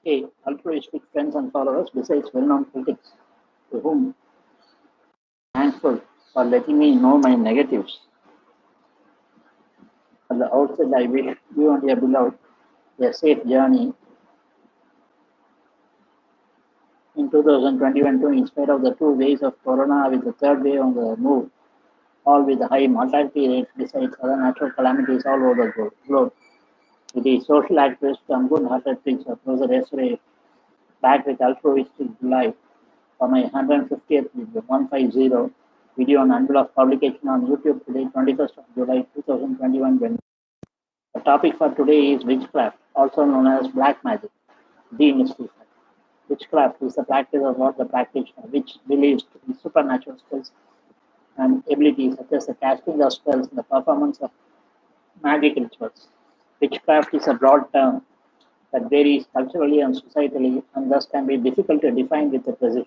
Hey, altruistic friends and followers, besides well-known critics, to whom I'm thankful for letting me know my negatives. At the outset, I wish you and your beloved a safe journey in 2021 too, in spite of the two waves of corona with the third wave on the move, all with high mortality rates besides other natural calamities all over the globe. It is social activists and good-hearted preacher, Professor Esre, back with altruistic life for my 150th video, 150 video on envelope publication on YouTube today, 21st of July 2021. The topic for today is witchcraft, also known as black magic, demystified. Witchcraft is the practice of what the practitioner, which believes to be supernatural skills and abilities such as the casting of spells and the performance of magic rituals. Witchcraft is a broad term that varies culturally and societally and thus can be difficult to define with precision.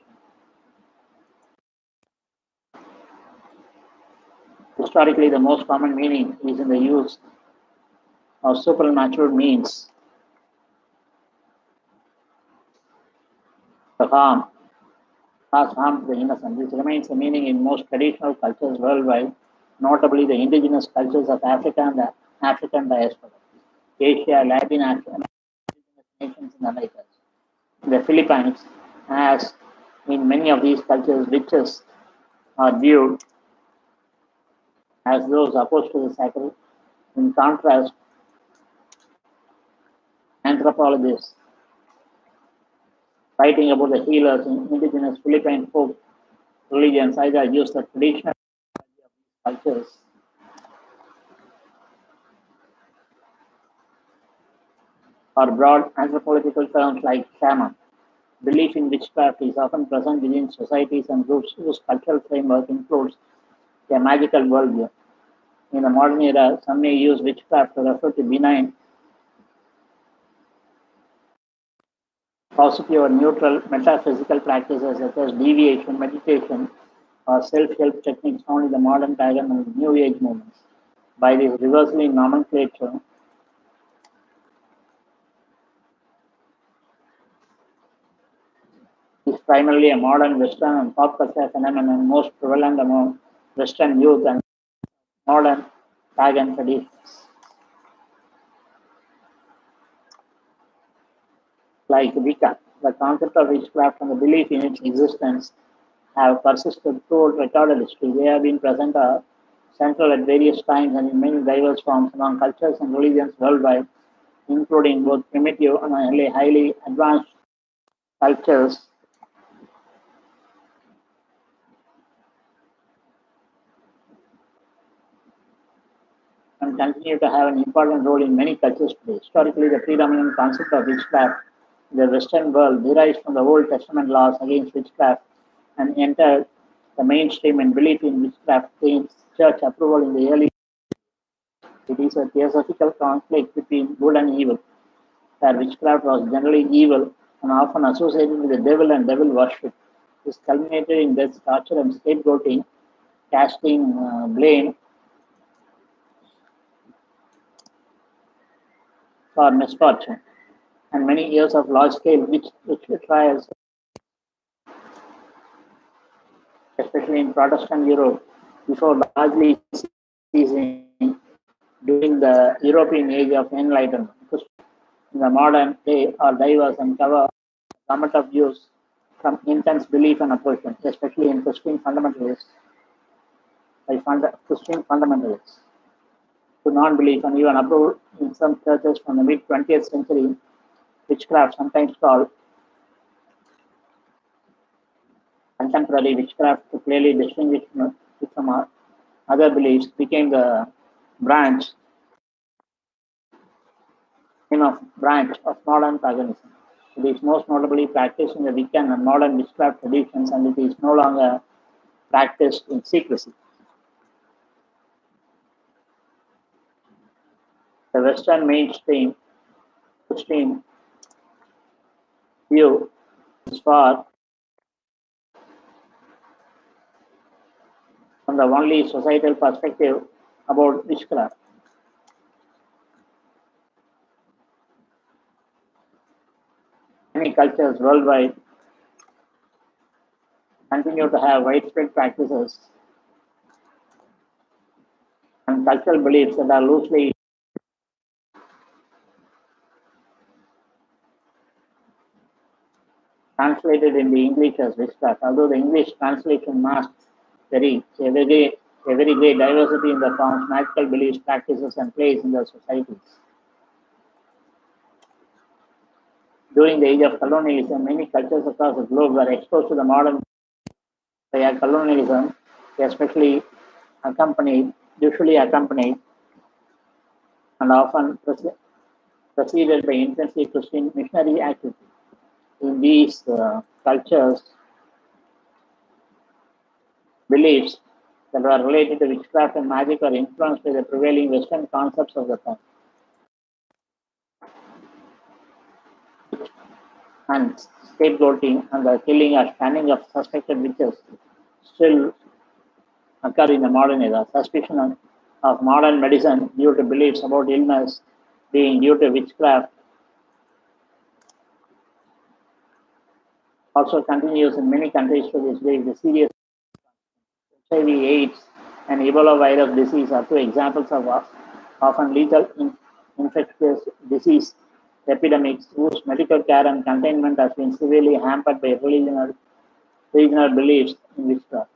Historically, the most common meaning is in the use of supernatural means to cause harm to the innocent. This remains a meaning in most traditional cultures worldwide, notably the indigenous cultures of Africa and the African diaspora, Asia, Latin America, and nations in America. In the Philippines, as in many of these cultures, witches are viewed as those opposed to the sacred. In contrast, anthropologists writing about the healers in indigenous Philippine folk religions either use the traditional cultures or broad anthropological terms like shaman. Belief in witchcraft is often present within societies and groups whose cultural framework includes a magical worldview. In the modern era, some may use witchcraft to refer to benign, positive, or neutral metaphysical practices such as deviation, meditation, or self-help techniques found in the modern pagan and New Age movements. By this reversal in nomenclature, is primarily a modern Western and pop culture phenomenon most prevalent among Western youth and modern pagan traditions. Like Wicca, the concept of witchcraft and the belief in its existence have persisted throughout recorded history. They have been present central at various times and in many diverse forms among cultures and religions worldwide, including both primitive and highly advanced cultures, and continue to have an important role in many cultures today. Historically, the predominant concept of witchcraft in the Western world derives from the Old Testament laws against witchcraft and entered the mainstream, and belief in witchcraft gained church approval in the early. It is a theosophical conflict between good and evil, where witchcraft was generally evil and often associated with the devil and devil worship. This culminated in death, torture, and scapegoating, casting blame for misfortune, and many years of large-scale witch trials, especially in Protestant Europe, before largely ceasing during the European Age of Enlightenment. In the modern day are diverse and cover the gamut of views from intense belief and opposition, especially in Christian fundamentalists, to non-belief and even approved in some churches from the mid-20th century. Witchcraft, sometimes called contemporary witchcraft, to clearly distinguish it from other beliefs, became the branch branch of modern paganism. It is most notably practiced in the Wiccan and modern witchcraft traditions, and it is no longer practiced in secrecy. The Western mainstream view is far from the only societal perspective about witchcraft. Many cultures worldwide continue to have widespread practices and cultural beliefs that are loosely translated in the English as witchcraft. Although the English translation masks a very great diversity in the forms, magical beliefs, practices, and plays in the societies. During the age of colonialism, many cultures across the globe were exposed to the modern colonialism, especially usually accompanied, and often preceded by intensely Christian missionary activity. In these cultures, beliefs that were related to witchcraft and magic are influenced by the prevailing Western concepts of the time. And scapegoating and the killing or spanning of suspected witches still occur in the modern era. Suspicion of modern medicine due to beliefs about illness being due to witchcraft also continues in many countries to this day. The serious HIV, AIDS, and Ebola virus disease are two examples of often lethal infectious disease epidemics whose medical care and containment has been severely hampered by regional beliefs in witchcraft.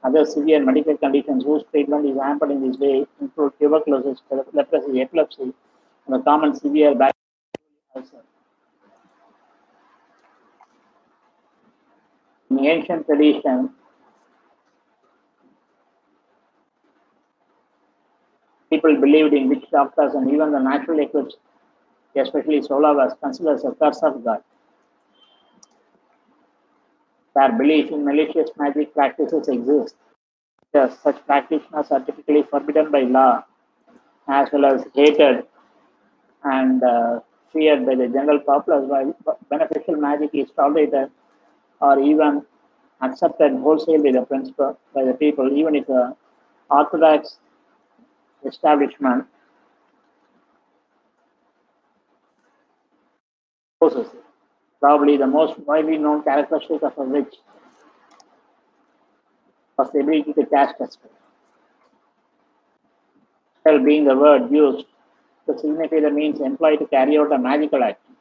Other severe medical conditions whose treatment is hampered in this way include tuberculosis, leprosy, epilepsy, and the common severe back ulcer. In ancient tradition, people believed in witch doctors, and even the natural eclipse, especially solar, was considered as a curse of God. Their belief in malicious magic practices exists. Such practitioners are typically forbidden by law, as well as hated and feared by the general populace, while beneficial magic is tolerated or even accepted wholesale by the people, even if the orthodox establishment opposes it. Probably the most widely known characteristic of a witch was the ability to cast a spell. Spell being the word used to signify the means employed to carry out a magical action.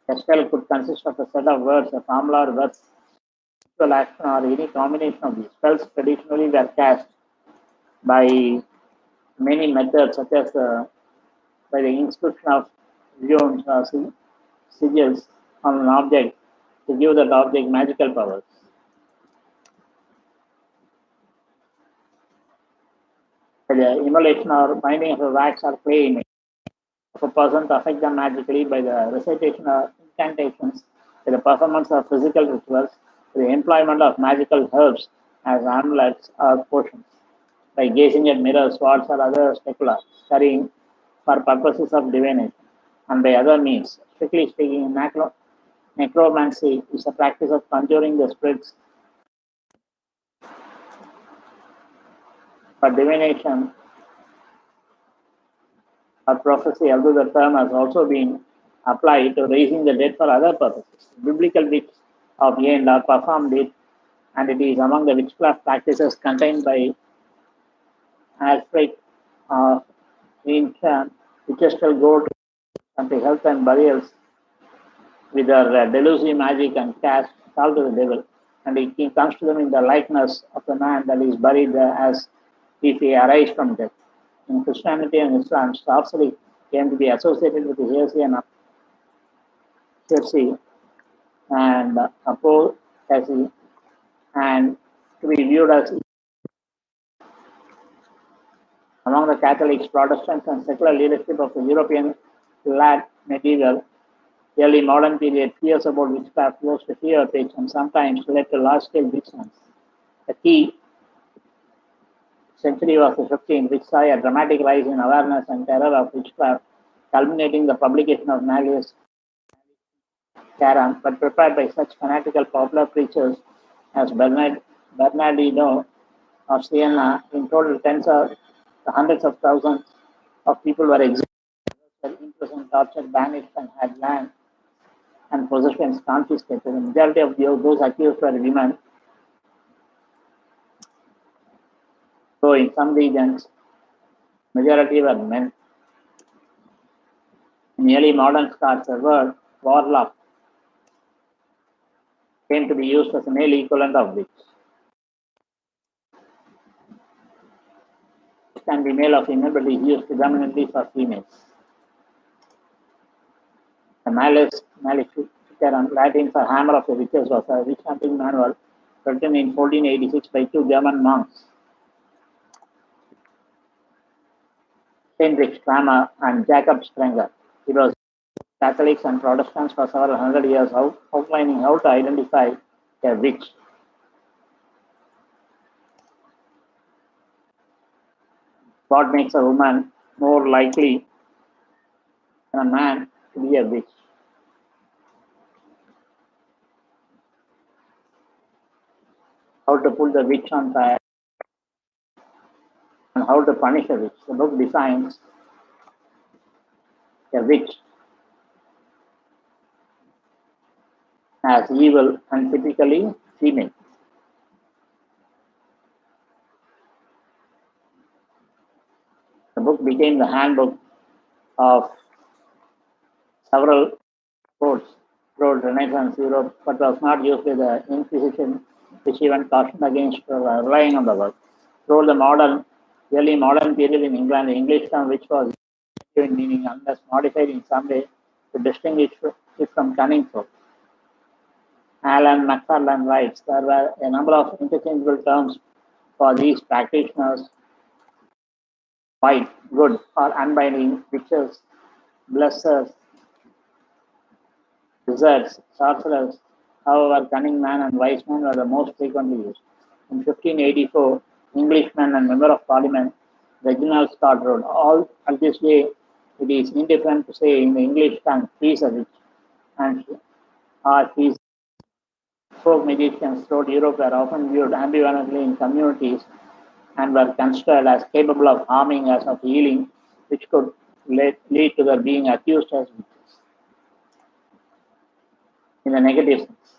A spell could consist of a set of words, a formula, or words, ritual action, or any combination of these. Spells traditionally were cast by many methods, such as by the inscription of runes or sigils on an object to give that object magical powers. By the immolation or binding of a wax or clay image of a person to affect them magically, by the recitation of incantations, by the performance of physical rituals, by the employment of magical herbs as amulets or potions, by gazing at mirrors, swords, or other specula, studying for purposes of divination, and by other means. Strictly speaking, necromancy is a practice of conjuring the spirits for divination or prophecy, although the term has also been applied to raising the dead for other purposes. Biblical witches of Yend performed it, and it is among the witchcraft practices contained by Alfred of ancient witches shall go to country health and burials with their delusive magic and cast call to the devil, and it comes to them in the likeness of the man that is buried as if he arise from death. In Christianity and Islam, sorcery came to be associated with heresy and apostasy, and to be viewed as among the Catholics, Protestants, and secular leadership of the European late medieval, early modern period. Fears about witchcraft rose to fear pitch and sometimes led to large-scale witch hunts. The key century was the 15th, which saw a dramatic rise in awareness and terror of witchcraft, culminating the publication of Malleus Caram, but prepared by such fanatical popular preachers as Bernardino of Siena. In total, tens of hundreds of thousands of people were executed imprisoned, tortured, banished, and had land and possessions confiscated. The majority of those accused were women, though in some regions, majority were men. In early modern Scots, the word warlock came to be used as a male equivalent of witch. It can be male or female, but is used predominantly for females. The Maleficarum, Latin for Hammer of the Witches, was a witch hunting manual written in 1486 by two German monks, Heinrich Kramer and Jacob Sprenger. It was Catholics and Protestants for several hundred years, outlining how to identify a witch. What makes a woman more likely than a man to be a witch? How to put the witch on fire and how to punish a witch. The book defines a witch as evil and typically female. The book became the handbook of several courts throughout Renaissance Europe, but was not used by the Inquisition, which even cautioned against relying on the work. Throughout the early modern period in England, the English term which was given meaning unless modified in some way to distinguish it from cunning folk. Alan McFarlane writes, there were a number of interchangeable terms for these practitioners: white, good, or unbinding, witches, blessers, wizards, sorcerers. However, cunning man and wise man were the most frequently used. In 1584, Englishman and member of Parliament Reginald Scott wrote, all at this day it is indifferent to say in the English tongue, he is a witch, and he folk magicians throughout Europe were often viewed ambivalently in communities and were considered as capable of harming as of healing, which could lead to their being accused as witches. In the negative sense,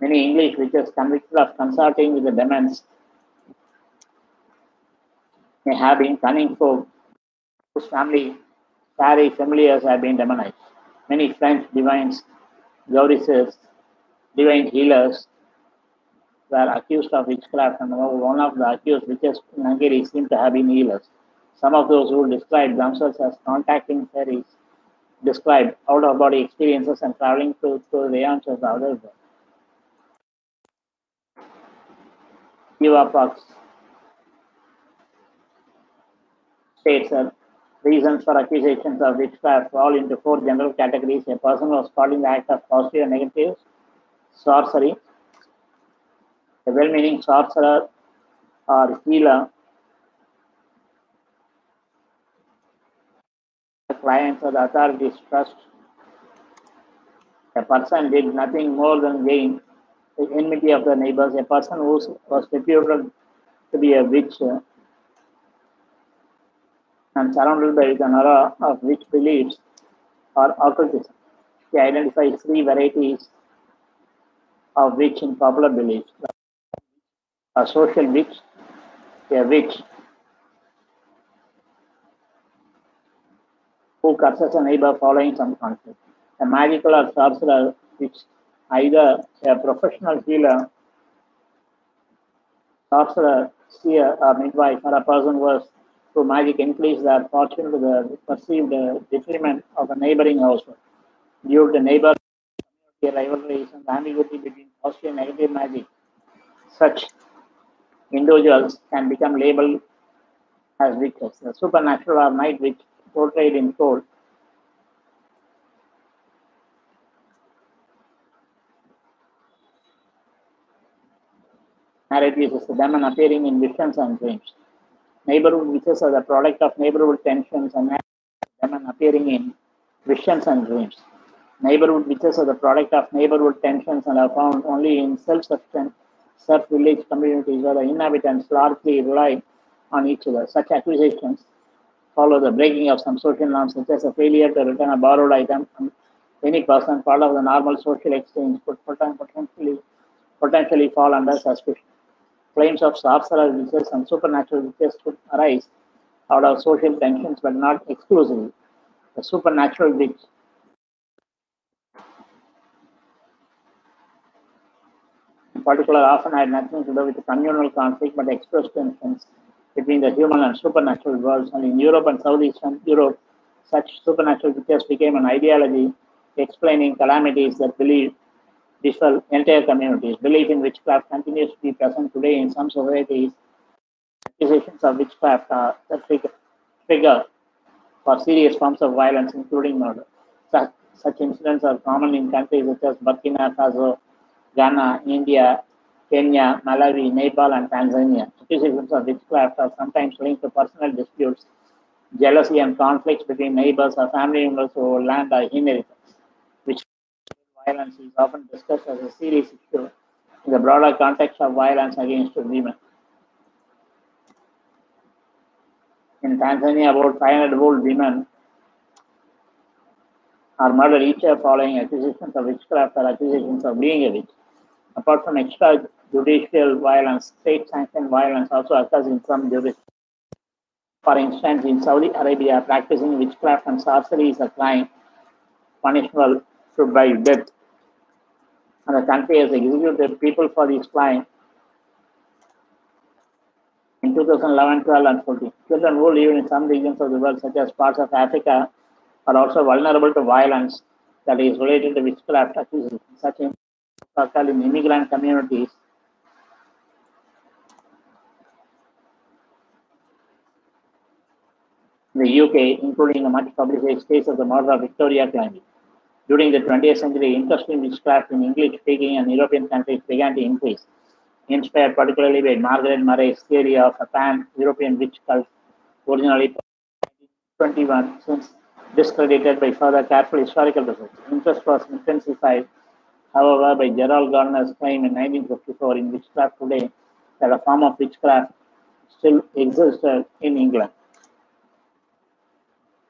many English witches convicted of consorting with the demons may have been cunning folk whose fairy familiars have been demonized. Many French divines, goddesses, divine healers were accused of witchcraft, and one of the accused witches in Hungary seemed to have been healers. Some of those who described themselves as contacting fairies described out-of-body experiences and traveling through the realms of the other world. Eva Fox states that reasons for accusations of witchcraft fall into four general categories. A person was caught in the act of positive and negative sorcery. A well-meaning sorcerer or healer, the clients or the authorities trust. A person did nothing more than gain the enmity of the neighbors. A person who was reputed to be a witch and surrounded by an aura of witch beliefs or occultism. He identifies three varieties of witch in popular beliefs: a social witch, a witch who curses a neighbor following some conflict; a magical or sorcerer, which either a professional healer, sorcerer, seer, or midwife, or a person who was through magic increase their fortune to the perceived detriment of a neighboring household. Due to neighbor rivalries and ambiguity between positive and negative magic, such individuals can become labeled as witches. The supernatural or night witch, portrayed in court, narratives is the demon appearing in visions and dreams. Neighborhood witches are the product of neighborhood tensions and demon appearing in visions and dreams. Neighborhood witches are the product of neighborhood tensions and are found only in self-sufficient, self-village communities where the inhabitants largely rely on each other. Such accusations follow the breaking of some social norms, such as a failure to return a borrowed item from any person, part of the normal social exchange, could potentially fall under suspicion. Claims of sorcerer witches and supernatural witches could arise out of social tensions, but not exclusively. The supernatural witch, in particular, often had nothing to do with communal conflict, but expressed tensions between the human and supernatural worlds. And in Europe and Southeastern Europe, such supernatural witches became an ideology explaining calamities that befell entire communities. Belief in witchcraft continues to be present today in some societies. Accusations of witchcraft are the trigger for serious forms of violence, including murder. Such incidents are common in countries such as Burkina Faso, Ghana, India, Kenya, Malawi, Nepal, and Tanzania. Accusations of witchcraft are sometimes linked to personal disputes, jealousy, and conflicts between neighbors or family members over land or inheritance. Witchcraft violence is often discussed as a serious issue in the broader context of violence against women. In Tanzania, about 500 old women are murdered each year following accusations of witchcraft or accusations of being a witch. Apart from extrajudicial violence, state-sanctioned violence also occurs in some jurisdictions. For instance, in Saudi Arabia, practicing witchcraft and sorcery is a crime punishable by death, and the country has executed people for this crime in 2011, 12, and 14. Children who live in some regions of the world, such as parts of Africa, are also vulnerable to violence that is related to witchcraft accusations. Such incidents occur in immigrant communities in the UK, including the much publicized case of the murder of Victoria Climbing. During the 20th century, interest in witchcraft in English-speaking and European countries began to increase, inspired particularly by Margaret Murray's theory of a pan-European witch cult, originally 21, since discredited by further careful historical research. Interest was intensified, however, by Gerald Gardner's claim in 1954 in Witchcraft Today that a form of witchcraft still existed in England.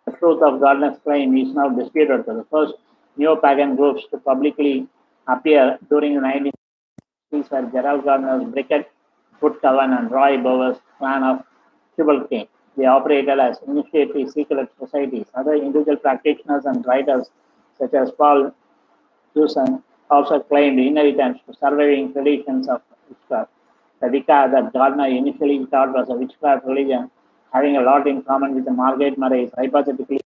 The truth of Gardner's claim is now disputed. The first neo-pagan groups to publicly appear during the 1960s were Gerald Gardner's Bricket Wood Coven and Roy Bower's clan of Subaltern. They operated as initiatory secret societies. Other individual practitioners and writers, such as Paul Susan, also claimed inheritance to surviving traditions of witchcraft. The Wicca that Gardner initially thought was a witchcraft religion, having a lot in common with the Margaret Murray's hypothetically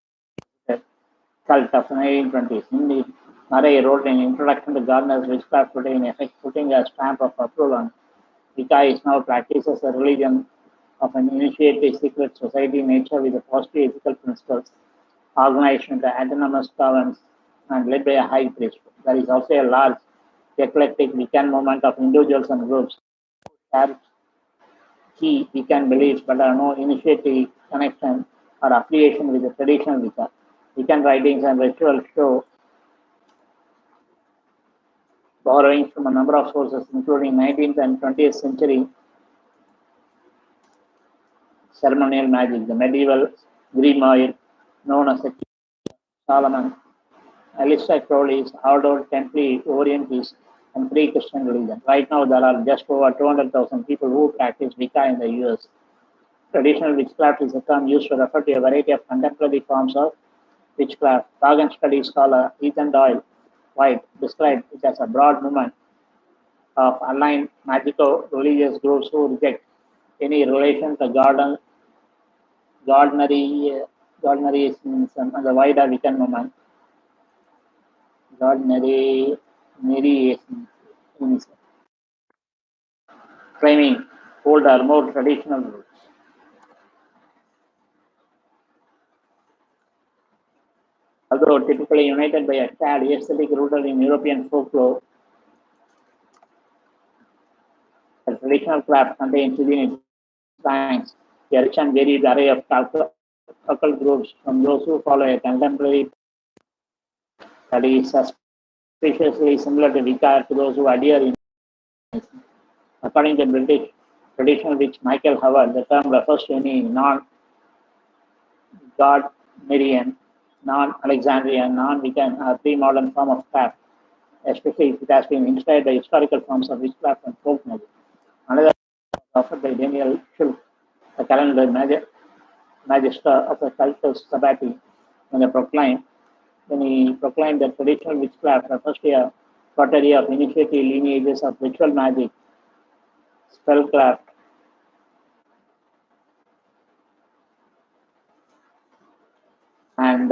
cult of the 1920s. Indeed, Murray wrote an introduction to Gardner's Witchcraft Today, in effect putting a stamp of approval on Wicca is now practiced as a religion of an initiated secret society nature with a positive ethical principles, organized into autonomous covens and led by a high priest. There is also a large eclectic Wiccan movement of individuals and groups who share key Wiccan beliefs but have no initiative connection or affiliation with the traditional Wicca. Wiccan writings and rituals show borrowings from a number of sources, including 19th and 20th century ceremonial magic, the medieval grimoire known as the Solomon, Aleister Crowley's Ordo Templi Orientis, and pre-Christian religion. Right now, there are just over 200,000 people who practice Wicca in the US. Traditional witchcraft is a term used to refer to a variety of contemporary forms of witchcraft. Pagan studies scholar Ethan Doyle White described it as a broad movement of aligned magico-religious groups who reject any relation to Gardnerianism and the wider Wiccan movement. Gardnerianism, claiming older, more traditional roots. Although typically united by a shared aesthetic rooted in European folklore, the traditional craft contains within its science a rich and varied array of occult groups, from those who follow a contemporary that is suspiciously similar to Wicca to those who adhere in. According to British traditional witch Michael Howard, the term refers to any God Marian, non-Alexandrian, non-Wiccan, or pre-modern form of craft, especially if it has been inspired by historical forms of witchcraft and folk magic. Another offered by Daniel Schultz, the calendar magister of the cultus sabbati, when he proclaimed that traditional witchcraft refers to a coterie of initiative lineages of ritual magic, spellcraft, and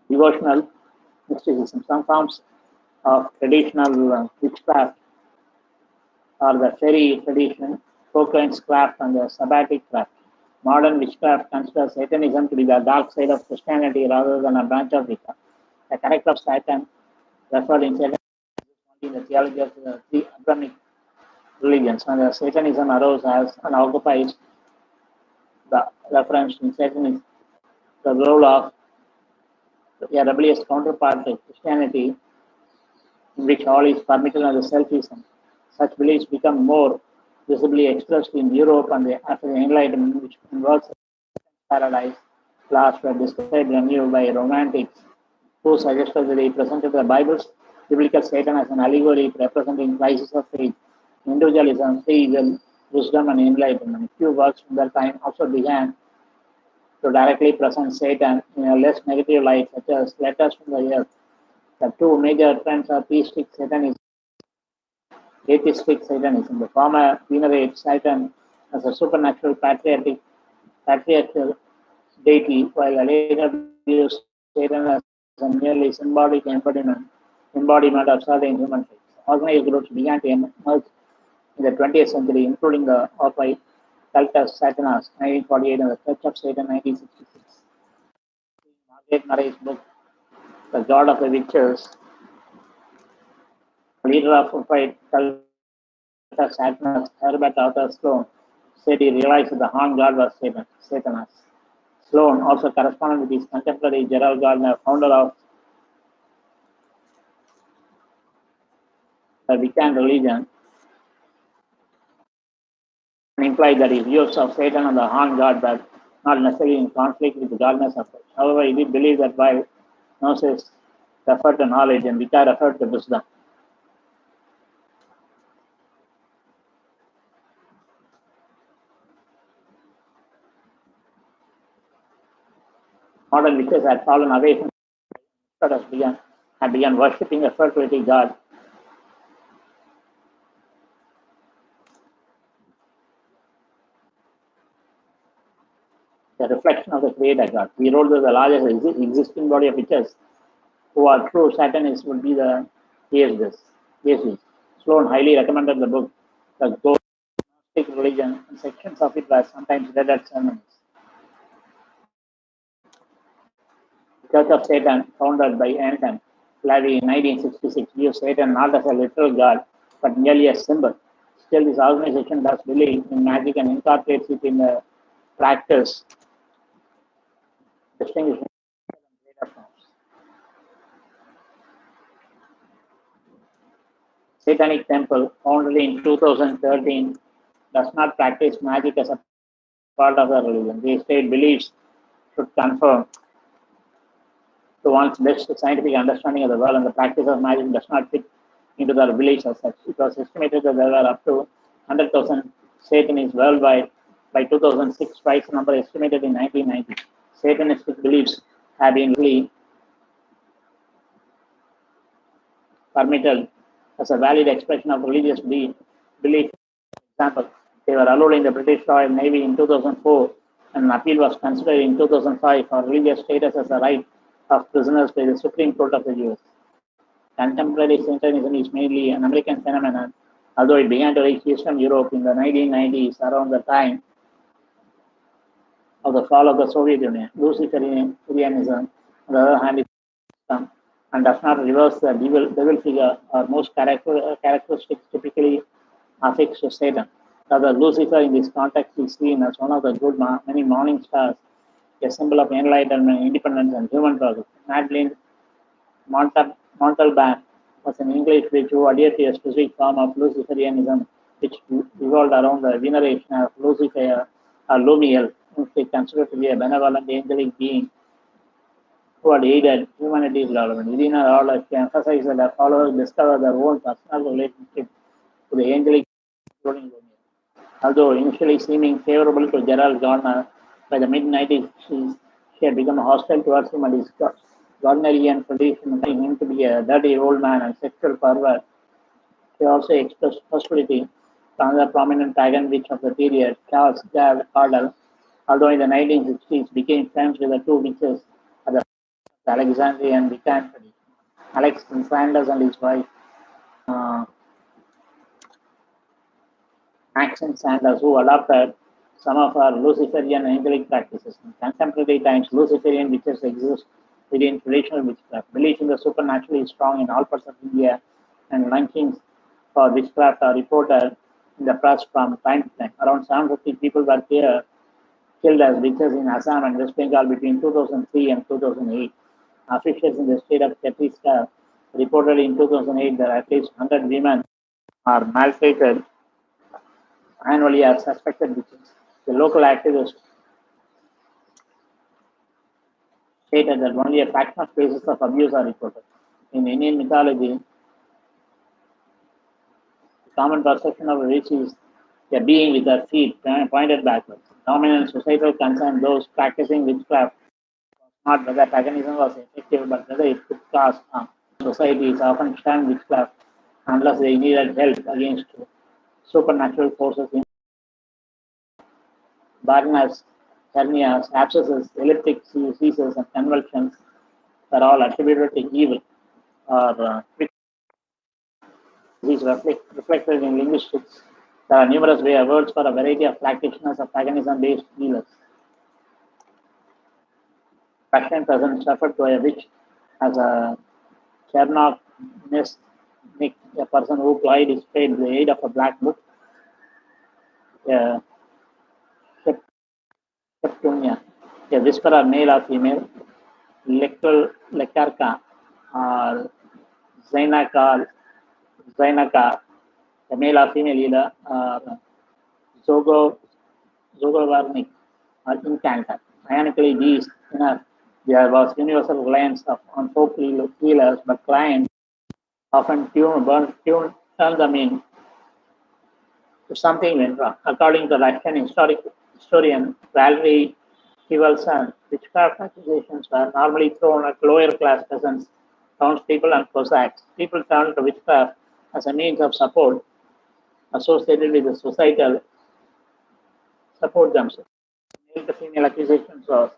devotional mysticism. Some forms of traditional witchcraft are the fairy tradition, Cochrane's craft, and the sabbatic craft. Modern witchcraft considers Satanism to be the dark side of Christianity rather than a branch of Wicca. The character of Satan referred in Satan in the theology of the three Abrahamic religions. When the Satanism arose as and occupies the reference in Satanism, the role of a rebellious counterpart to Christianity, in which all is permitted and the selfism. Such beliefs become more visibly expressed in Europe after the Enlightenment, which involves paradise laws were described anew by romantics, who suggested that they presented the Bible's biblical Satan as an allegory representing crisis of faith, individualism, free will, wisdom, and enlightenment. Few works from that time also began to directly present Satan in a less negative light, such as Letters from the Earth. The two major trends are theistic Satanism, atheistic Satanism. The former venerates Satan as a supernatural patriarchal deity, while the later views Satan as a merely symbolic embodiment of certain human traits. Organized groups began to emerge in the 20th century, including the Orphic Cultus Satanas, 1948, and the Church of Satan, 1966. Margaret Murray's book, The God of the Witches, leader of Orphic Cultus Satanas, Herbert Arthur Sloan, said he realized that the horned god was Satanas. Sloan also corresponded with his contemporary Gerald Gardner, founder of the Wiccan religion, and implied that his views of Satan and the horned god were not necessarily in conflict with Gardner's approach. However, he did believe that while Gnosis referred to knowledge and Wicca referred to wisdom, modern witches had fallen away from had begun worshipping a fertility god, the reflection of the creator god. We wrote that the largest existing body of witches who are true Satanists would be the atheists. Sloan highly recommended the book, The Gnostic Religion, and sections of it were sometimes read at sermons. The Church of Satan, founded by Anton LaVey in 1966, views Satan not as a literal god, but merely a symbol. Still, this organization does believe in magic and incorporates it in the practice, distinguishing greater forms. Satanic Temple, founded in 2013, does not practice magic as a part of the religion. The state beliefs should conform to one's best scientific understanding of the world, and the practice of magic does not fit into their beliefs as such. It was estimated that there were up to 100,000 Satanists worldwide by 2006, twice the number estimated in 1990. Satanistic beliefs have been really permitted as a valid expression of religious belief. For example, they were allowed in the British Royal Navy in 2004, and an appeal was considered in 2005 for religious status as a right of prisoners by the Supreme Court of the US. Contemporary Satanism is mainly an American phenomenon, although it began to reach Eastern Europe in the 1990s, around the time of the fall of the Soviet Union. Luciferianism, on the other hand, is and does not reverse the devil figure or most characteristics typically affixed to Satan. Rather, Lucifer in this context is seen as one of the many morning stars, a symbol of enlightenment, independence, and human progress. Madeleine Montalban was an English witch who adhered to a specific form of Luciferianism which revolved around the veneration of Lucifer or Lumiel, whom they considered to be a benevolent angelic being who had aided humanity's development. Within her order, she emphasized that her followers discover their own personal relationship to the angelic, including Lumiel. Although initially seeming favorable to Gerald Gardner, by the mid-90s she had become hostile towards him and his Gardnerian tradition, claiming him to be a dirty old man and sexual pervert. She also expressed hostility to another prominent pagan witch of the period, Charles Cardell, although in the 1960s became friends with the two witches at the Alexandrian Wiccan tradition. Alex Sanders and his wife, uh, Maxine Sanders, who adopted some of her Luciferian angelic practices. In contemporary times, Luciferian witches exist within traditional witchcraft. Belief in the supernatural is strong in all parts of India, and lynchings for witchcraft are reported in the press from time to time. Around 750 people were killed as witches in Assam and West Bengal between 2003 and 2008. Officials in the state of Chhattisgarh reported in 2008 that at least 100 women are maltreated annually as suspected witches. The local activists stated that only a fraction of cases of abuse are reported. In Indian mythology, the common perception of a witch is a being with her feet pointed backwards. Dominant societal concern those practicing witchcraft not whether paganism was effective, but whether it could cause harm. Societies often shunned witchcraft unless they needed help against supernatural forces in barrenness, hernias, abscesses, elliptic seizures, and convulsions are all attributed to evil or these reflected in linguistics. There are numerous words for a variety of practitioners of paganism-based healers. Russian peasants referred to a witch as a Chernobyl, a person who plied his trade with the aid of a black book, a Septunia, a whisperer, male or female, Lekarka, or Zainaka, a male or female leader, or Zogo, Zogovarnik, or Incanta. Ironically, there was universal reliance on folk healers, but clients often turn them in if something went wrong. According to Russian historian Valery Kivalson, witchcraft accusations were normally thrown at lower class peasants, townspeople, and Cossacks. People turned to witchcraft as a means of support associated with the societal support themselves. Male to female accusations was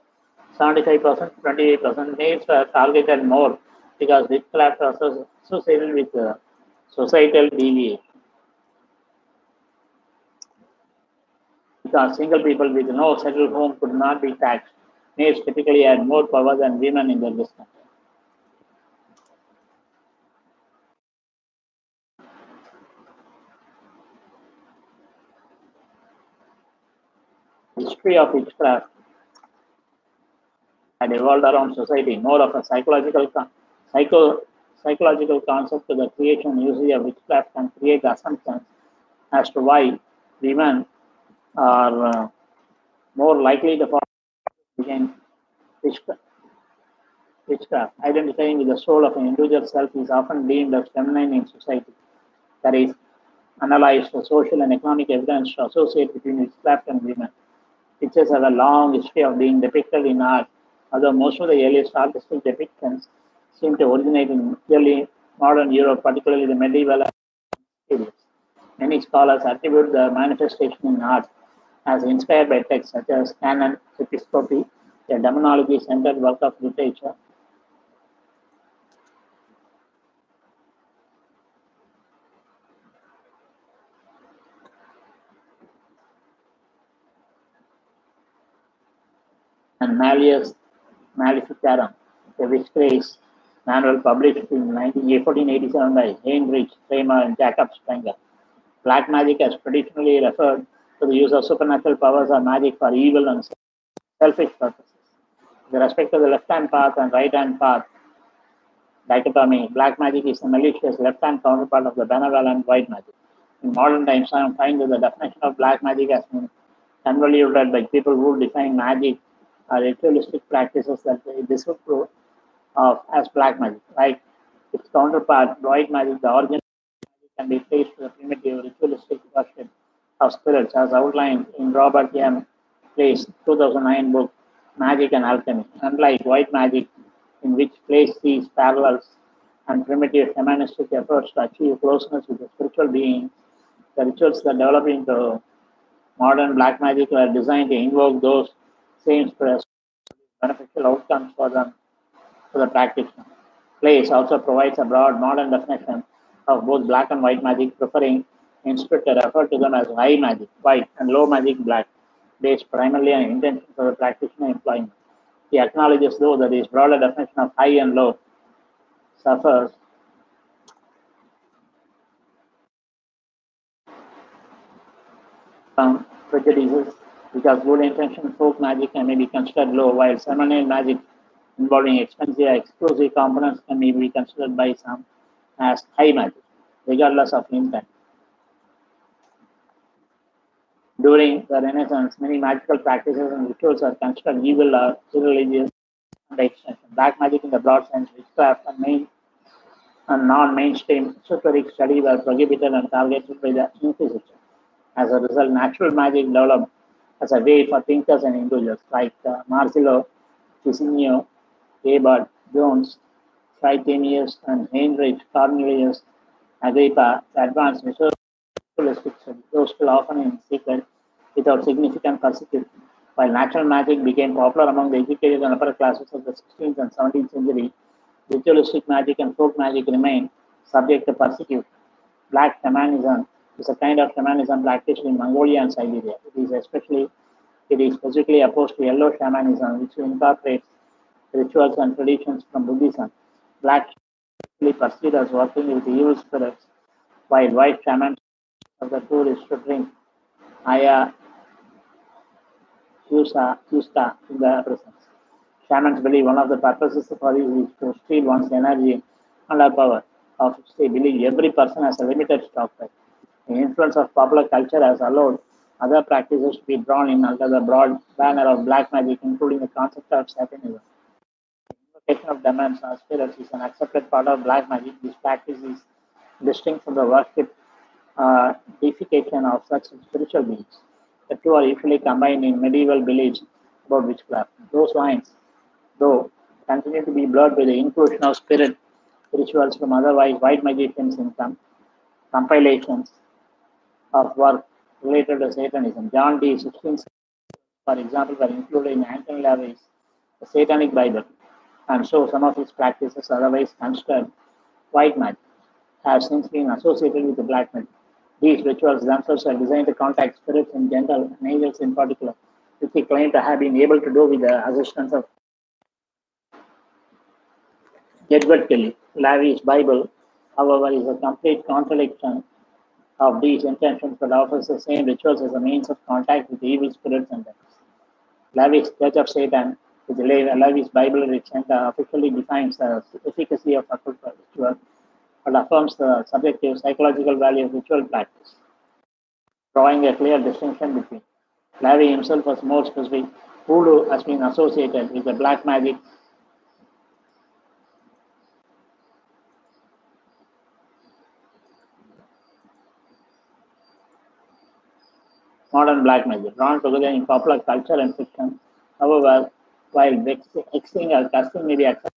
75%, 28%. Males were targeted more because witchcraft was associated with societal deviation. Because single people with no settled home could not be taxed, males typically had more power than women in their business. The history of witchcraft had evolved around society, more of a psychological concept to the creation usually of witchcraft can create assumptions as to why women are more likely to fall against witchcraft. Identifying with the soul of an individual self is often deemed as feminine in society. That is, analyzed the social and economic evidence to associate between witchcraft and women. Witches have a long history of being depicted in art, although most of the earliest artistic depictions seem to originate in early modern Europe, particularly the medieval periods. Many scholars attribute the manifestation in art as inspired by texts such as Canon Episcopi, a demonology-centered work of literature. And Malleus Maleficarum, a witchcraft manual published in 1487 by Heinrich Kramer and Jacob Spenger. Black magic has traditionally referred to the use of supernatural powers or magic for evil and selfish purposes. With respect to the left-hand path and right-hand path dichotomy, black magic is the malicious left-hand counterpart of the benevolent white magic. In modern times, I find that the definition of black magic has been convoluted by people who define magic or ritualistic practices that they disapprove of as black magic. Like its counterpart, white magic, the origin can be traced to the primitive ritualistic worship of spirits as outlined in Robert M. Clay's 2009 book Magic and Alchemy. Unlike white magic, in which Clay sees parallels and primitive shamanistic efforts to achieve closeness with the spiritual being, the rituals that developed into modern black magic were designed to invoke those same spirits beneficial outcomes for the practitioner. Place also provides a broad modern definition of both black and white magic, preferring instead to refer to them as high magic, white, and low magic, black, based primarily on intentions of the practitioner employment. He acknowledges, though, that this broader definition of high and low suffers from prejudices because good intention folk magic can be considered low, while ceremonial magic involving expensive exclusive components can be considered by some as high magic, regardless of intent. During the Renaissance, many magical practices and rituals are considered evil or irreligious by extension. Black magic in the broad sense, witchcraft and non-mainstream esoteric study were prohibited and targeted by the Inquisition. As a result, natural magic developed as a way for thinkers and individuals like Marcelo Ficinio, Abel Jones, Tritemius, and Heinrich Cornelius Agrippa to advance ritualistic study, though still often in secret without significant persecution. While natural magic became popular among the educated and upper classes of the 16th and 17th century, ritualistic magic and folk magic remained subject to persecution. Black shamanism is a kind of shamanism practiced in Mongolia and Siberia. It is specifically opposed to yellow shamanism, which incorporates rituals and traditions from Buddhism. Black is perceived as working with evil spirits, while white shamans of the two is to drink ayahuasca in their presence. Shamans believe one of the purposes for this is to steal one's energy and our power, of which they believe every person has a limited stock. The influence of popular culture has allowed other practices to be drawn in under the broad banner of black magic, including the concept of Satanism. Invocation of demons or spirits is an accepted part of black magic. This practice is distinct from the worship deification of such spiritual beings. The two are usually combined in medieval beliefs about witchcraft. Those lines, though, continue to be blurred by the inclusion of spirit rituals from otherwise white magicians in compilations of work related to Satanism. John D. 16, for example, were included in Anthony LaVey's The Satanic Bible, and so some of his practices, otherwise considered white magic, have since been associated with the black magic. These rituals themselves are designed to contact spirits in general and angels in particular, which he claimed to have been able to do with the assistance of Edward Kelly. Lavi's Bible, however, is a complete contradiction of these intentions but offers the same rituals as a means of contact with evil spirits and devils. Lavi's Church of Satan, which Lavi's Bible officially defines the efficacy of occult ritual but affirms the subjective psychological value of ritual practice, drawing a clear distinction between. Lavi himself was more specific. Voodoo has been associated with the black magic modern black magic, drawn together in popular culture and fiction. However, while hexing or casting may be accepted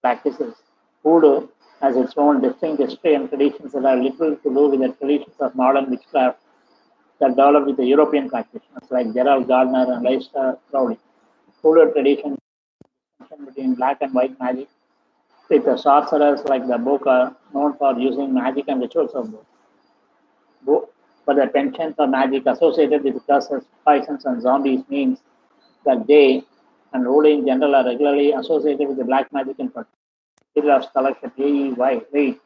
practices, voodoo has its own distinct history and traditions that have little to do with the traditions of modern witchcraft that developed with the European practitioners like Gerald Gardner and Leicester Crowley. Voodoo tradition between black and white magic, with the sorcerers like the Boka known for using magic and rituals of both. But the penchant for magic associated with curses, poisons, and zombies means that they and Rowley in general are regularly associated with the black magic in particular. Period of scholarship A.E. Wade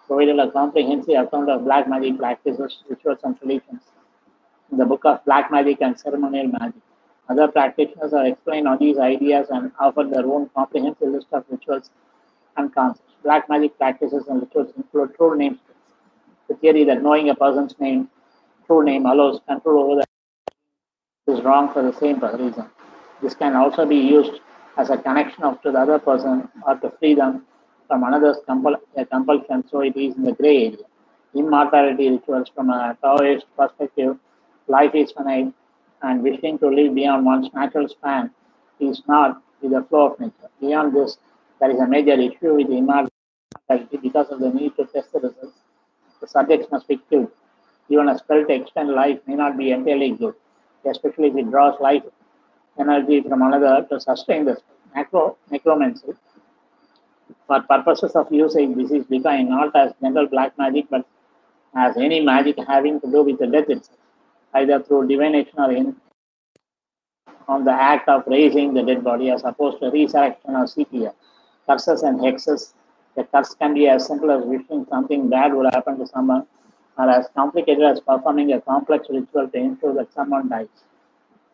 provided a comprehensive account of black magic practices, rituals, and traditions in the book of Black Magic and Ceremonial Magic. Other practitioners have explained on these ideas and offered their own comprehensive list of rituals and concepts. Black magic practices and rituals include true names, theory that knowing a person's true name allows control over the is wrong for the same reason. This can also be used as a connection of to the other person or to free them from another's compulsion, so it is in the gray area. Immortality rituals from a Taoist perspective, life is finite, and wishing to live beyond one's natural span is not with the flow of nature. Beyond this, there is a major issue with immortality because of the need to test the results. The subjects must be killed. Even a spell to extend life may not be entirely good, especially if it draws life energy from another to sustain the necromancy. For purposes of usage, this is defined not as general black magic, but as any magic having to do with the death itself, either through divination or in on the act of raising the dead body, as opposed to resurrection or CPR. Curses and hexes. The curse can be as simple as wishing something bad would happen to someone, or as complicated as performing a complex ritual to ensure that someone dies.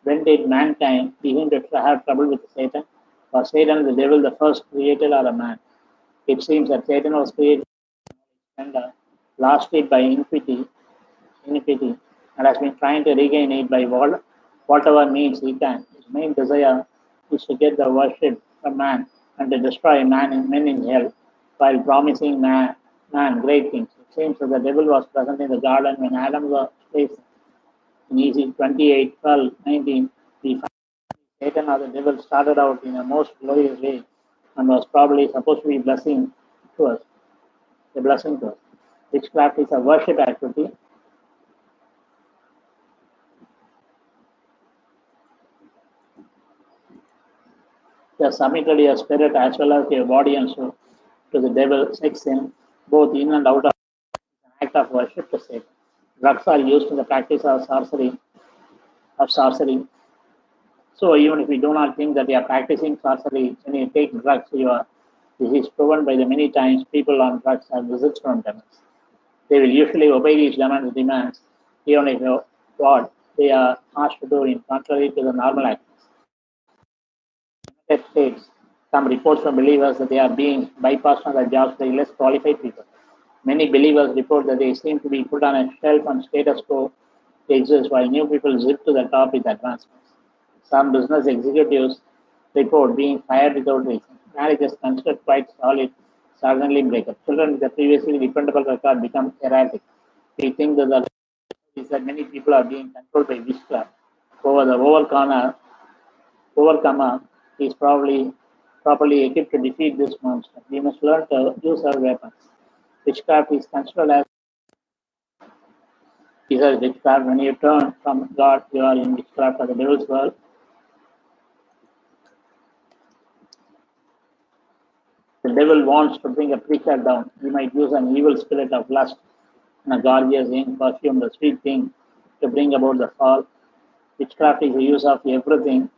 When did mankind begin to have trouble with Satan? Was Satan the devil the first created or a man? It seems that Satan was created and lost it by iniquity, and has been trying to regain it by whatever means he can. His main desire is to get the worship from man and to destroy men in hell, while promising man great things. It seems that the devil was present in the garden when Adam was placed in Ezekiel 28, 12, 19. We find Satan or the devil started out in a most glorious way and was probably supposed to be to us, a blessing to us. Witchcraft is a worship activity. You have submitted your spirit as well as your body and soul to the devil, sex sin, both in and out of an act of worship to Satan. Drugs are used in the practice of sorcery. So even if we do not think that we are practicing sorcery, when you take drugs, this is proven by the many times people on drugs have visits from demons. They will usually obey these demands, even if what they are asked to do in contrary to the normal actions. United States, some reports from believers that they are being bypassed on their jobs by less qualified people. Many believers report that they seem to be put on a shelf and status quo exist while new people zip to the top with advancements. Some business executives report being fired without reason. Marriage is considered quite solid, suddenly break up. Children with a previously dependable record become erratic. We think that the is that many people are being controlled by witchcraft. Over the overcomer is probably properly equipped to defeat this monster. We must learn to use our weapons. Witchcraft is considered as witchcraft. When you turn from God, you are in witchcraft or the devil's world. The devil wants to bring a preacher down. He might use an evil spirit of lust and a gorgeous ink perfume, the sweet thing, to bring about the fall. Witchcraft is the use of everything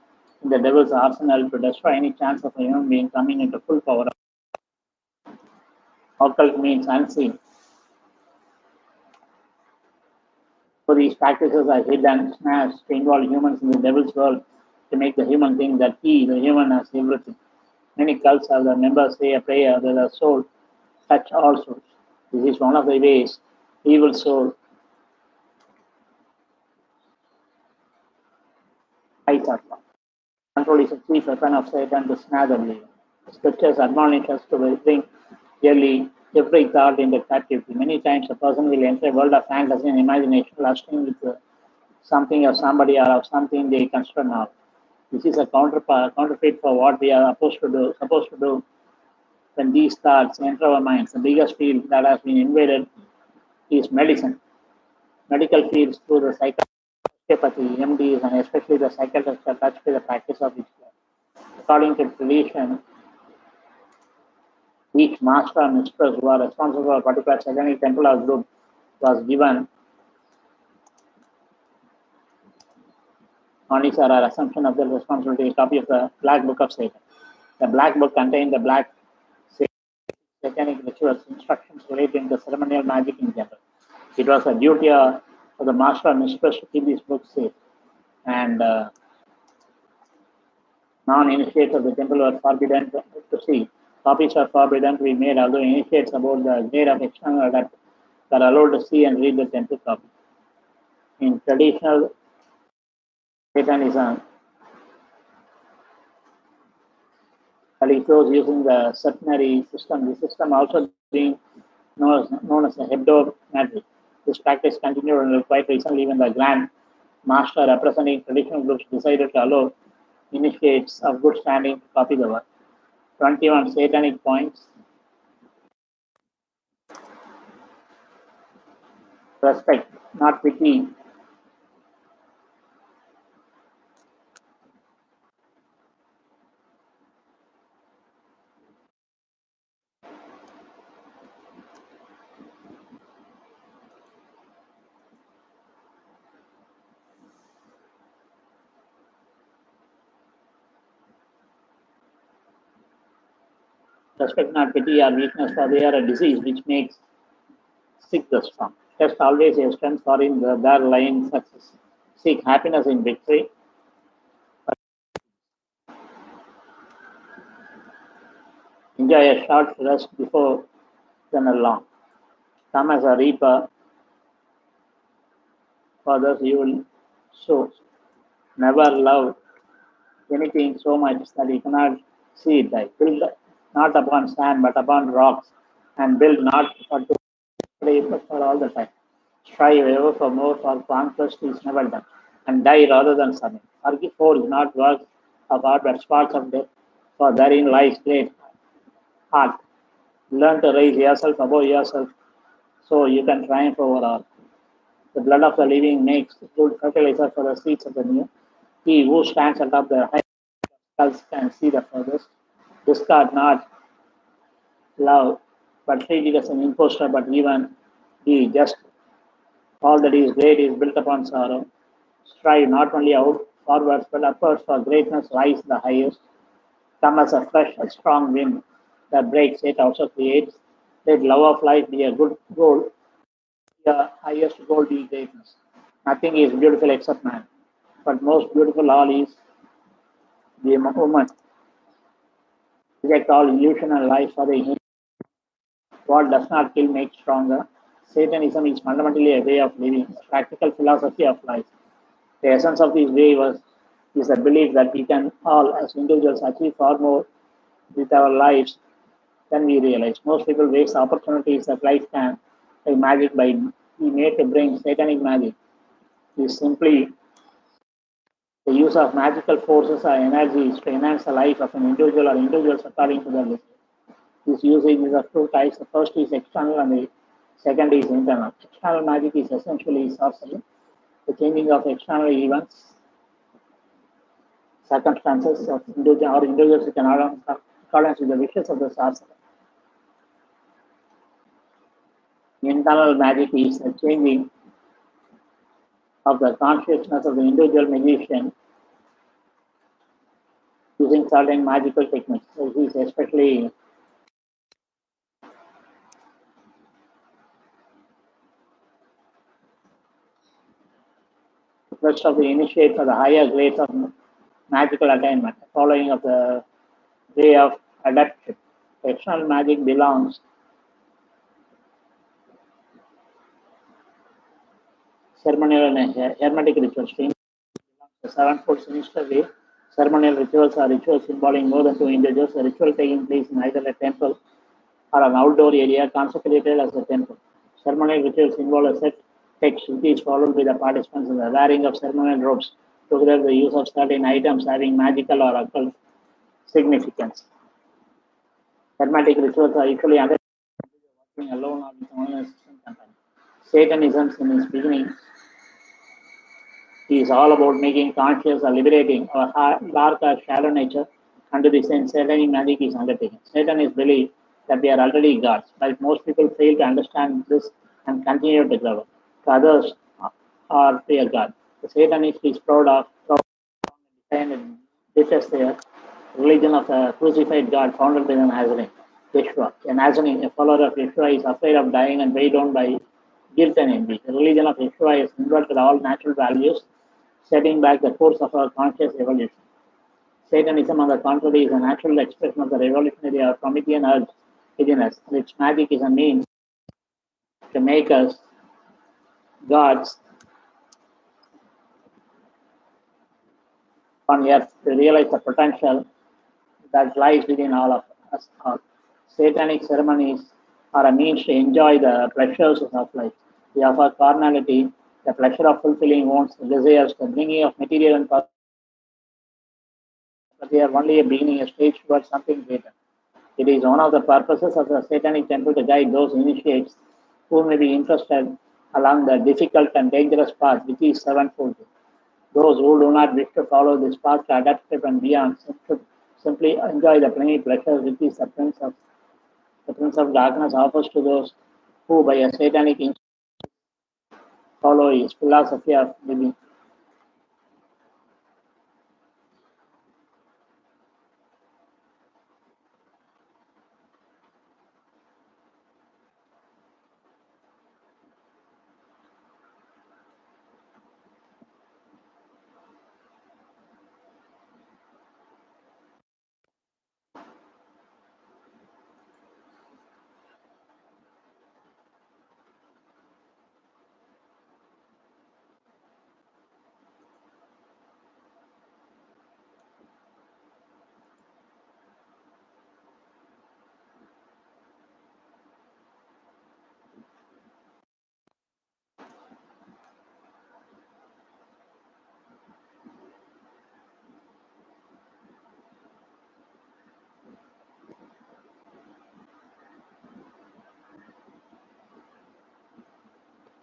in the devil's arsenal to destroy any chance of a human being coming into full power. Occult means unseen. So these practices are hidden snares to involve humans in the devil's world to make the human think that he, the human, has everything. Many cults have the members say a prayer that the soul touch all souls. This is one of the ways evil soul fights are found. Control is a chief weapon of Satan to snare the believer. The scriptures admonish us to bring every thought into captivity. Many times a person will enter a world of fantasy and imagination, lusting with something or somebody or of something they consider now. This is a counterfeit for what we are supposed to do when these thoughts enter our minds. The biggest field that has been invaded is medicine. Medical fields through the psychopathy, MDs, and especially the psychiatrists are touched with the practice of witchcraft. According to tradition, each master and mistress who are responsible for a particular satanic temple or group was given on his or her assumption of the responsibility a copy of the Black Book of Satan. The Black Book contained the black satanic rituals, instructions relating to ceremonial magic in general. It was a duty of the master and mistress to keep these books safe, and non-initiates of the temple were forbidden to see. Copies are forbidden to be made, although initiates about the grade of external that are allowed to see and read the temple copy. In traditional Satanism, that is those using the septenary system, the system also being known as the hebdo magic. This practice continued until quite recently when the Grand Master representing traditional groups decided to allow initiates of good standing to copy the work. 21 satanic points. Respect, not pity. Respect, not pity, or weakness, for they are a disease which makes sick the strong. Test always a strength, for in the there lying success. Seek happiness in victory. Enjoy a short rest before then a long. Come as a reaper, for thus you will sow. Never love anything so much that you cannot see it. Like build not upon sand but upon rocks, and build not for today but for all the time. Strive ever for more, for conquest is never done, and die rather than submit. Forgive for is not works of art but sparks of death, for therein lies great art. Learn to raise yourself above yourself so you can triumph over all. The blood of the living makes good fertilizer for the seeds of the new. He who stands atop the high skulls can see the furthest. Discard not love, but treat it as an impostor, but even be just. All that is great is built upon sorrow. Strive not only out forwards, but upwards, for greatness lies the highest. Come as a fresh and strong wind that breaks, it also creates. Let love of life be a good goal, the highest goal be greatness. Nothing is beautiful except man, but most beautiful all is the woman. Reject all illusion and lies for the what does not kill makes stronger. Satanism is fundamentally a way of living, a practical philosophy of life. The essence of this way is the belief that we can all, as individuals, achieve far more with our lives than we realize. Most people waste opportunities that life can, by magic, by be made to bring satanic magic. Is simply the use of magical forces or energies to enhance the life of an individual or individuals according to their wishes. This usage is of two types. The first is external and the second is internal. External magic is essentially sorcery, the changing of external events, circumstances of individual or individuals in accordance with the wishes of the sorcerer. Internal magic is the changing of the consciousness of the individual magician using certain magical techniques. So this is especially the quest of the initiate for the higher grades of magical attainment, following of the way of adaptation. External magic belongs ceremonial and hermetic rituals. The sevenfold sinister way, ceremonial rituals are rituals involving more than two individuals. A ritual taking place in either a temple or an outdoor area consecrated as a temple. Ceremonial rituals involve a set text which is followed by the participants in the wearing of ceremonial robes, together the use of certain items having magical or occult significance. Hermetic rituals are usually undertaken alone or with only assistant company. Satanism, in its beginning, is all about making conscious or liberating our dark or shallow nature under the sense satanic magic is undertaken. Satan is believed that they are already gods, but most people fail to understand this and continue to grow. To others are fear God. The Satanist is proud and detests the religion of a crucified God founded by the Nazarene, Yeshua. A Nazarene, a follower of Yeshua, is afraid of dying and weighed down by guilt and envy. The religion of Yeshua has inverted all natural values, setting back the course of our conscious evolution. Satanism, on the contrary, is a natural expression of the revolutionary or Promethean urge within us, and its magic is a means to make us gods on earth, to realize the potential that lies within all of us all. Satanic ceremonies are a means to enjoy the pleasures of life. They offer carnality, the pleasure of fulfilling wants, desires, the bringing of material and power, but they are only a beginning, a stage towards something greater. It is one of the purposes of the Satanic temple to guide those initiates who may be interested along the difficult and dangerous path, which is sevenfold. Those who do not wish to follow this path to adaptive and beyond should simply enjoy the plain pleasure which is the Prince of Darkness offers to those who, by a satanic instinct, follow his philosophy of living.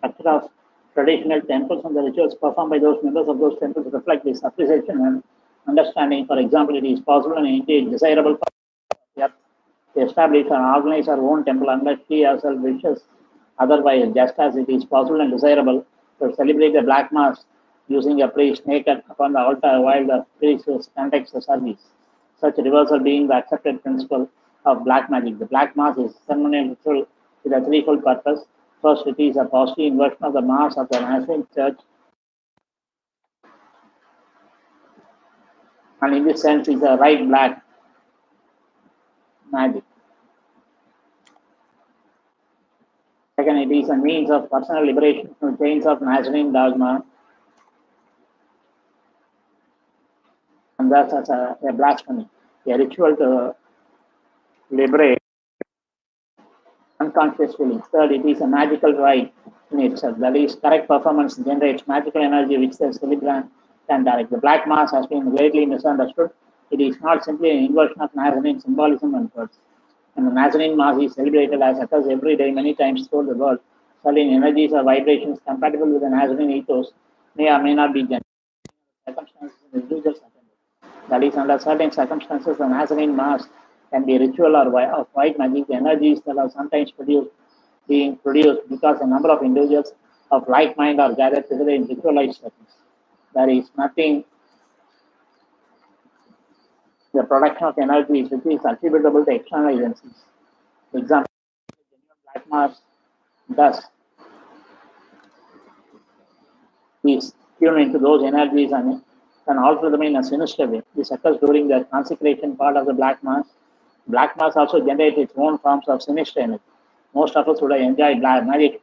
Structure of traditional temples and the rituals performed by those members of those temples reflect this appreciation and understanding. For example, it is possible and indeed desirable for the earth to establish and organize our own temple unless she herself wishes otherwise, just as it is possible and desirable to celebrate the Black Mass using a priest naked upon the altar while the priest conducts the service. Such reversal being the accepted principle of black magic. The Black Mass is a ceremonial ritual with a threefold purpose. First, it is a positive inversion of the Mass of the Nazarene Church, and in this sense, it's a right black magic. Second, it is a means of personal liberation from the chains of Nazarene dogma, and thus as a blasphemy, a ritual to liberate unconscious feelings. Third, it is a magical rite in itself. That is, correct performance generates magical energy which the celebrant can direct. The Black Mass has been greatly misunderstood. It is not simply an inversion of Nazarene symbolism and words. And the Nazarene Mass is celebrated as occurs every day, many times throughout the world. Certain energies or vibrations compatible with the Nazarene ethos may or may not be generated. Circumstances in individuals attended. That is, under certain circumstances, the Nazarene Mass can be ritual or of white magic. The energies that are sometimes being produced because a number of individuals of like mind are gathered together in ritualized settings. There is nothing, the production of energies which is attributable to external agencies. For example, Black Mass thus is tuned into those energies and can alter them in a sinister way. This occurs during the consecration part of the Black Mass. Black Mass also generates its own forms of sinister energy. Most of us would enjoy black magic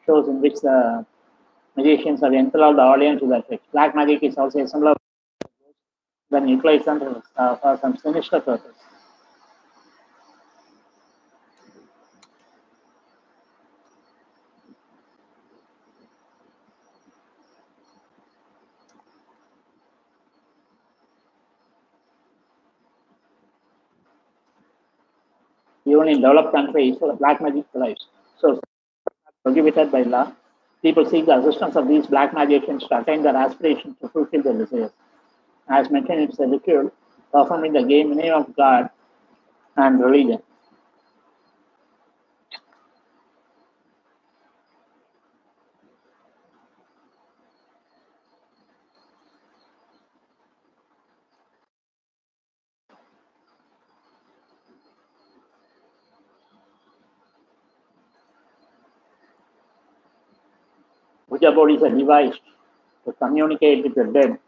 shows in which the magicians have enthralled the audience with their tricks. Black magic is also a similar that utilize them for some sinister purpose. Even in developed countries, black magic thrives. So, prohibited by law, people seek the assistance of these black magicians to attain their aspirations to fulfill their desires. As mentioned, it's a ritual performing the game in the name of God and religion. Ouija board is a device to communicate with the dead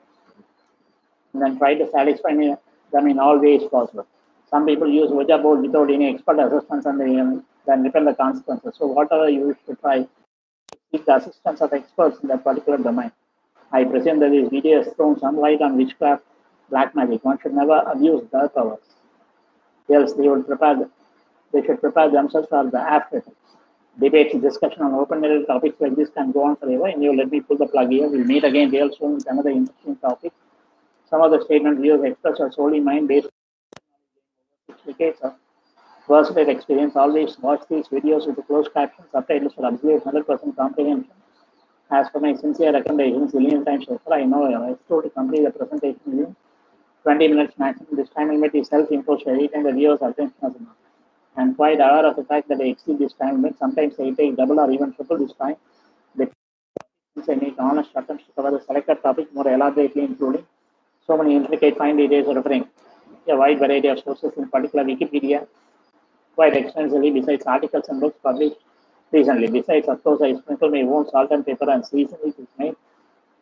and then try to satisfy them in all ways possible. Some people use Ouija board without any expert assistance, and then repair the consequences. So whatever you wish to try, seek the assistance of experts in that particular domain. I presume that this video has thrown some light on witchcraft, black magic. One should never abuse their powers. Else they should prepare themselves for the after effects. Debates, discussion on open-ended topics like this can go on forever. And you let me pull the plug here. We'll meet again real soon with another interesting topic. Some of the statement views expressed are solely mind based on 6 decades of versatile experience. Always watch these videos with the closed captions, subtitles for absolute 100% comprehension. As for my sincere recommendations, million times over, I know I still to complete the presentation within 20 minutes maximum. This time limit is self-imposed for every time the viewer's attention is enough. I'm quite aware of the fact that I exceed this time limit. Sometimes I take double or even triple this time. Since I make honest attempts to cover the selected topic more elaborately, including so many intricate fine details referring a wide variety of sources, in particular Wikipedia, quite extensively, besides articles and books published recently. Besides, of course, I sprinkle my own salt and pepper and seasoning with my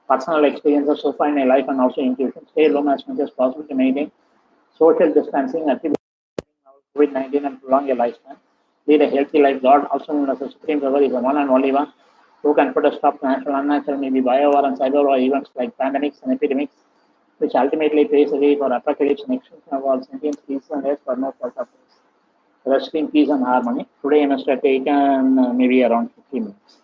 personal experiences so far in my life and also intuition. Stay home as much as possible to maintain social distancing, attribute COVID-19 and prolong your lifespan. Lead a healthy life. God, also known as the Supreme Power, is the one and only one who can put a stop to natural, unnatural, maybe bio war and cyber war events like pandemics and epidemics, which ultimately paves the way for apocalypse and extinction of all sentient species and earth for no fault of theirs. Rest in peace and harmony. Today I must have taken maybe around 15 minutes.